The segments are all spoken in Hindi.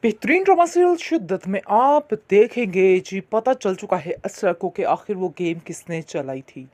बेहतरीन ड्रामा सीरियल शिद्दत में आप देखेंगे जी पता चल चुका है असरा को कि आखिर वो गेम किसने चलाई थी।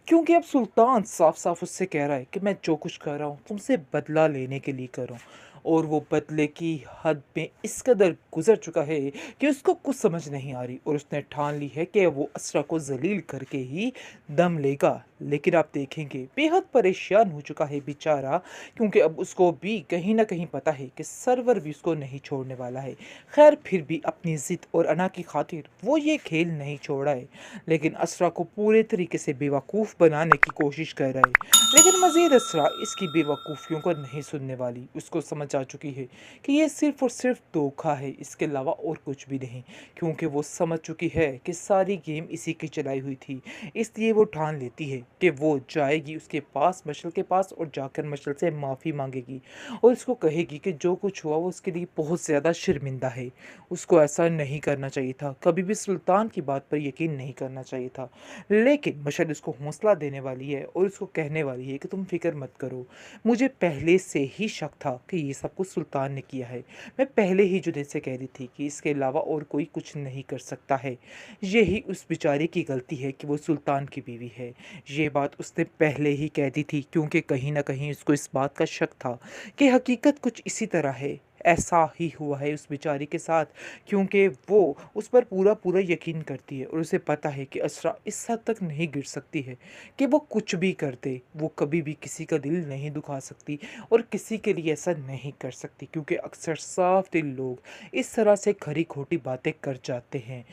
क्योंकि अब सुल्तान साफ साफ उससे कह रहा है कि मैं जो कुछ कर रहा हूँ तुमसे बदला लेने के लिए कर रहा हूँ। और वो बदले की हद में इस कदर गुजर चुका है कि उसको कुछ समझ नहीं आ रही और उसने ठान ली है कि वो असरा को जलील करके ही दम लेगा। लेकिन आप देखेंगे बेहद परेशान हो चुका है बेचारा, क्योंकि अब उसको भी कहीं ना कहीं पता है कि सरवर भी उसको नहीं छोड़ने वाला है। खैर फिर भी अपनी ज़िद और अना की खातिर वो ये खेल नहीं छोड़ा है, लेकिन असरा को पूरे तरीके से बेवकूफ़ बनाने की कोशिश कर रहा है। लेकिन मज़ीद असरा इसकी बेवकूफ़ियों को नहीं सुनने वाली, उसको समझ आ चुकी है कि ये सिर्फ़ और सिर्फ धोखा है, इसके अलावा और कुछ भी नहीं। क्योंकि वो समझ चुकी है कि सारी गेम इसी की चलाई हुई थी, इसलिए वो ठान लेती है कि वो जाएगी उसके पास, मशल के पास, और जाकर मशल से माफ़ी मांगेगी और उसको कहेगी कि जो कुछ हुआ वो उसके लिए बहुत ज़्यादा शर्मिंदा है। उसको ऐसा नहीं करना चाहिए था, कभी भी सुल्तान की बात पर यकीन नहीं करना चाहिए था। लेकिन मशल उसको हौसला देने वाली है और उसको कहने वाली है कि तुम फिक्र मत करो, मुझे पहले से ही शक था कि ये सब कुछ सुल्तान ने किया है। मैं पहले ही जुनैद से कह रही थी कि इसके अलावा और कोई कुछ नहीं कर सकता है। यही उस बेचारे की गलती है कि वो सुल्तान की बीवी है। ये बात उसने पहले ही कह दी थी, क्योंकि कहीं न कहीं उसको इस बात का शक था कि हकीकत कुछ इसी तरह है। ऐसा ही हुआ है उस बेचारी के साथ, क्योंकि वो उस पर पूरा-पूरा यकीन करती है और उसे पता है कि असरा इस हद तक नहीं गिर सकती है कि वो कुछ भी कर दे। वो कभी भी किसी का दिल नहीं दुखा सकती और किसी के लिए ऐसा नहीं कर सकती, क्योंकि अक्सर साफ दिल लोग इस तरह से खरी-खोटी बातें कर जाते हैं।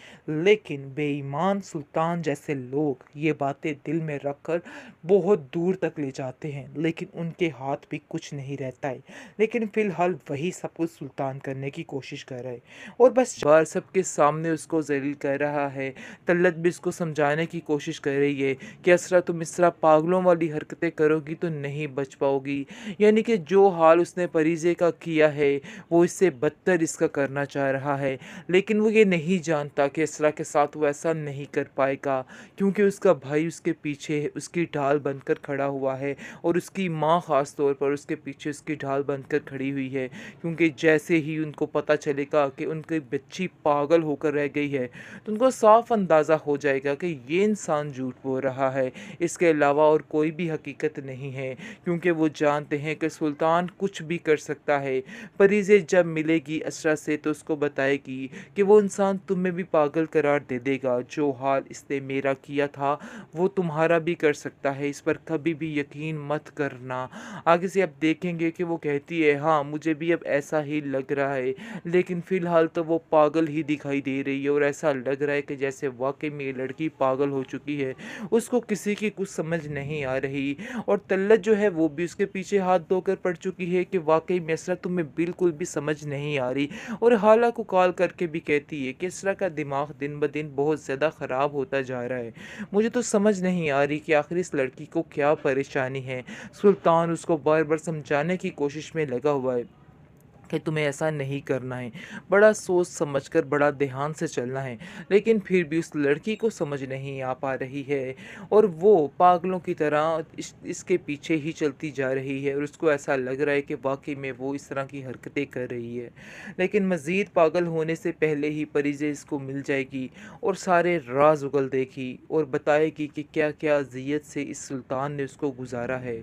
लेकिन बेईमान सुल्तान जैसे लोग ये बातें दिल में रखकर बहुत दूर तक ले जाते हैं, लेकिन उनके हाथ भी कुछ नहीं रहता है। लेकिन फ़िलहाल वही सब कुछ सुल्तान करने की कोशिश कर रहा है और बस बार सबके सामने उसको ज़लील कर रहा है। तल्लत भी उसको समझाने की कोशिश कर रही है कि असरा तुम इस तरह पागलों वाली हरकतें करोगी तो नहीं बच पाओगी। यानी कि जो हाल उसने परीज़े का किया है, वो इससे बदतर इसका करना चाह रहा है। लेकिन वो ये नहीं जानता कि असरा के साथ वो ऐसा नहीं कर पाएगा, क्योंकि उसका भाई उसके पीछे उसकी ढाल बनकर खड़ा हुआ है और उसकी माँ ख़ास तौर पर उसके पीछे उसकी ढाल बनकर खड़ी हुई है। क्योंकि जैसे ही उनको पता चलेगा कि उनकी बच्ची पागल होकर रह गई है, तो उनको साफ अंदाज़ा हो जाएगा कि ये इंसान झूठ बोल रहा है, इसके अलावा और कोई भी हकीकत नहीं है। क्योंकि वो जानते हैं कि सुल्तान कुछ भी कर सकता है। परीज़े जब मिलेगी असरा से तो उसको बताएगी कि वो इंसान तुम्हें भी पागल करार दे देगा। जो हाल इसने मेरा किया था वो तुम्हारा भी कर सकता है, इस पर कभी भी यकीन मत करना। आगे से आप देखेंगे कि वो कहती है हाँ मुझे भी अब ऐसा ही लग रहा है, लेकिन फ़िलहाल तो वो पागल ही दिखाई दे रही है और ऐसा लग रहा है कि जैसे वाक़ई में ये लड़की पागल हो चुकी है। उसको किसी की कुछ समझ नहीं आ रही और तल्लत जो है वो भी उसके पीछे हाथ धोकर पड़ चुकी है कि वाक़ई में असरा तुम्हें बिल्कुल भी समझ नहीं आ रही। और हाला को कॉल करके भी कहती है कि इसरा का दिमाग दिन ब दिन बहुत ज़्यादा ख़राब होता जा रहा है। मुझे तो समझ नहीं आ रही कि आखिर इस लड़की को क्या परेशानी है। सुल्तान उसको बार-बार समझाने की कोशिश में लगा हुआ है कि तुम्हें ऐसा नहीं करना है, बड़ा सोच समझकर बड़ा ध्यान से चलना है। लेकिन फिर भी उस लड़की को समझ नहीं आ पा रही है और वो पागलों की तरह इसके पीछे ही चलती जा रही है और उसको ऐसा लग रहा है कि वाक़ई में वो इस तरह की हरकतें कर रही है। लेकिन मज़ीद पागल होने से पहले ही परिज़े इसको मिल जाएगी और सारे राज़ उगल देगी और बताएगी कि क्या-क्या अज़ियत से इस सुल्तान ने उसको गुज़ारा है।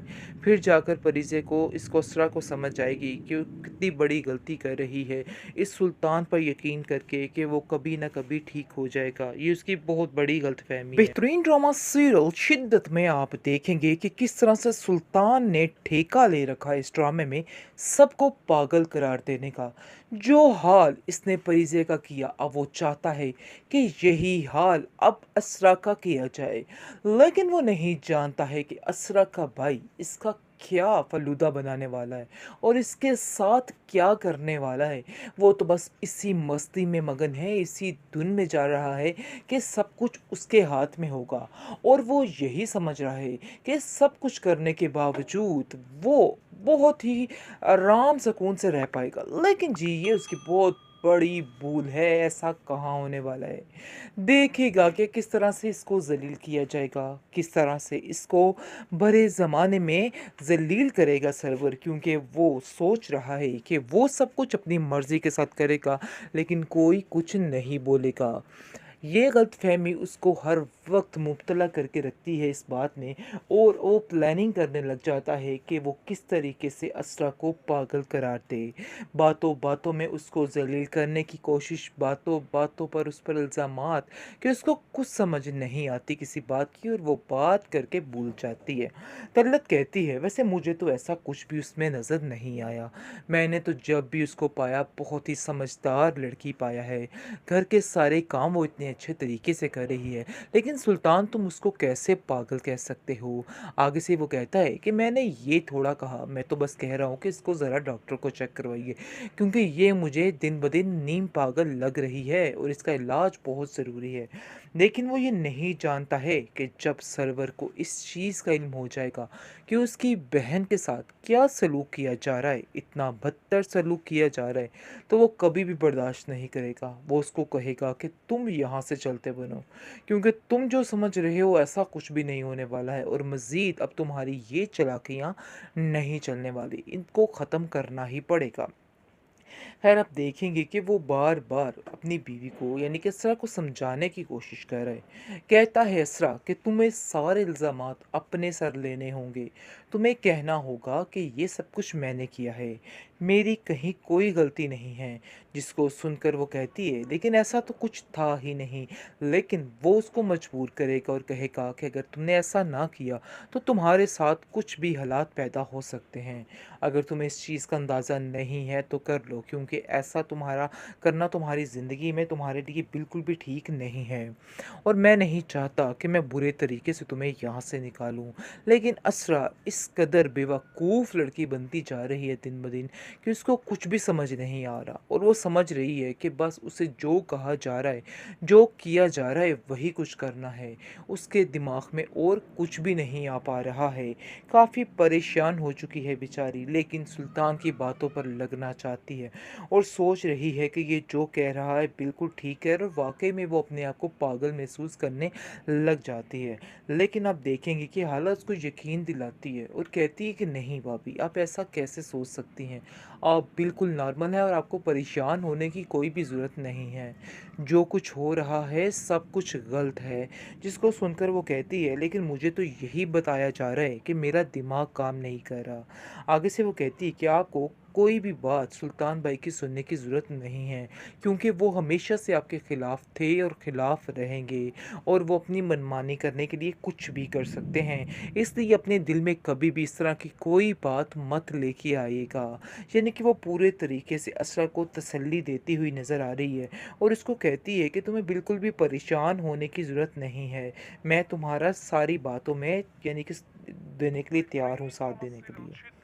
फिर जाकर परिज़े को इस कोसरा को समझ आएगी कि वो कितनी बड़ी गलती कर रही है इस सुल्तान पर यकीन करके कि वो कभी ना कभी ठीक हो जाएगा। ये उसकी बहुत बड़ी गलतफ़हमी है। बेहतरीन ड्रामा सीरियल शिद्दत में आप देखेंगे कि किस तरह से सुल्तान ने ठेका ले रखा है इस ड्रामे में सबको पागल करार देने का। जो हाल इसने परिज़े का किया, अब वो चाहता है कि यही हाल अब असरा का किया जाए। लेकिन वो नहीं जानता है कि असरा का भाई इसका क्या फ़लूदा बनाने वाला है और इसके साथ क्या करने वाला है। वो तो बस इसी मस्ती में मगन है, इसी धुन में जा रहा है कि सब कुछ उसके हाथ में होगा और वो यही समझ रहा है कि सब कुछ करने के बावजूद वो बहुत ही आराम सुकून से रह पाएगा। लेकिन जी ये उसकी बहुत बड़ी भूल है, ऐसा कहाँ होने वाला है। देखेगा कि किस तरह से इसको ज़लील किया जाएगा, किस तरह से इसको बड़े ज़माने में ज़लील करेगा सर्वर, क्योंकि वो सोच रहा है कि वो सब कुछ अपनी मर्ज़ी के साथ करेगा, लेकिन कोई कुछ नहीं बोलेगा। ये गलतफ़हमी उसको हर वक़्त मुब्तला करके रखती है इस बात में, और वो प्लानिंग करने लग जाता है कि वो किस तरीके से असरा को पागल करार दे। बातों-बातों में उसको ज़लील करने की कोशिश, बातों-बातों पर उस पर इल्ज़ामात कि उसको कुछ समझ नहीं आती किसी बात की, और वो बात करके भूल जाती है। तलत कहती है, वैसे मुझे तो ऐसा कुछ भी उसमें नज़र नहीं आया। मैंने तो जब भी उसको पाया बहुत ही समझदार लड़की पाया है। घर के सारे काम वो इतने अच्छे तरीके से कर रही है, लेकिन सुल्तान तुम उसको कैसे पागल कह सकते हो? आगे से वो कहता है कि मैंने ये थोड़ा कहा, मैं तो बस कह रहा हूँ कि इसको ज़रा डॉक्टर को चेक करवाइए, क्योंकि ये मुझे दिन ब दिन नीम पागल लग रही है और इसका इलाज बहुत ज़रूरी है। लेकिन वो ये नहीं जानता है कि जब सरवर को इस चीज़ का इल्म हो जाएगा कि उसकी बहन के साथ क्या सलूक किया जा रहा है, इतना बदतर सलूक किया जा रहा है, तो वो कभी भी बर्दाश्त नहीं करेगा। वो उसको कहेगा कि तुम यहाँ से चलते बनो, क्योंकि तुम जो समझ रहे हो ऐसा कुछ भी नहीं होने वाला है, और मज़ीद अब तुम्हारी ये चालाकियाँ नहीं चलने वाली, इनको ख़त्म करना ही पड़ेगा। खैर, आप देखेंगे कि वो बार-बार अपनी बीवी को यानी कि असरा को समझाने की कोशिश कर रहा है। कहता है, असरा कि तुम्हें सारे इल्ज़ामात अपने सर लेने होंगे। तुम्हें कहना होगा कि ये सब कुछ मैंने किया है। मेरी कहीं कोई गलती नहीं है। जिसको सुनकर वो कहती है, लेकिन ऐसा तो कुछ था ही नहीं। लेकिन वो उसको मजबूर करेगा और कहेगा कि अगर तुमने ऐसा ना किया, तो तुम्हारे साथ कुछ भी हालात पैदा हो सकते हैं। अगर तुम्हें इस चीज़ का अंदाज़ा नहीं है तो कर लो, क्योंकि ऐसा तुम्हारा करना तुम्हारी ज़िंदगी में तुम्हारे लिए बिल्कुल भी ठीक नहीं है, और मैं नहीं चाहता कि मैं बुरे तरीके से तुम्हें यहाँ से निकालूं। लेकिन असरा इस कदर बेवकूफ़ लड़की बनती जा रही है दिन ब दिन कि उसको कुछ भी समझ नहीं आ रहा, और वो समझ रही है कि बस उसे जो कहा जा रहा है, जो किया जा रहा है, वही कुछ करना है। उसके दिमाग में और कुछ भी नहीं आ पा रहा है। काफ़ी परेशान हो चुकी है बेचारी, लेकिन सुल्तान की बातों पर लगना चाहती है, और सोच रही है कि ये जो कह रहा है बिल्कुल ठीक है, और वाकई में वो अपने आप को पागल महसूस करने लग जाती है। लेकिन आप देखेंगे कि हालत उसको यकीन दिलाती है और कहती है कि नहीं भाभी, आप ऐसा कैसे सोच सकती हैं, आप बिल्कुल नॉर्मल हैं और आपको परेशान होने की कोई भी ज़रूरत नहीं है। जो कुछ हो रहा है सब कुछ गलत है। जिसको सुनकर वो कहती है, लेकिन मुझे तो यही बताया जा रहा है कि मेरा दिमाग काम नहीं कर रहा। आगे से वो कहती है कि आपको कोई भी बात सुल्तान भाई की सुनने की ज़रूरत नहीं है, क्योंकि वो हमेशा से आपके ख़िलाफ़ थे और ख़िलाफ़ रहेंगे, और वो अपनी मनमानी करने के लिए कुछ भी कर सकते हैं। इसलिए अपने दिल में कभी भी इस तरह की कोई बात मत लेके आइएगा। यानी कि वो पूरे तरीके से असरा को तसल्ली देती हुई नज़र आ रही है, और उसको कहती है कि तुम्हें बिल्कुल भी परेशान होने की ज़रूरत नहीं है। मैं तुम्हारा सारी बातों में यानी कि देने के लिए तैयार हूँ, साथ देने के लिए।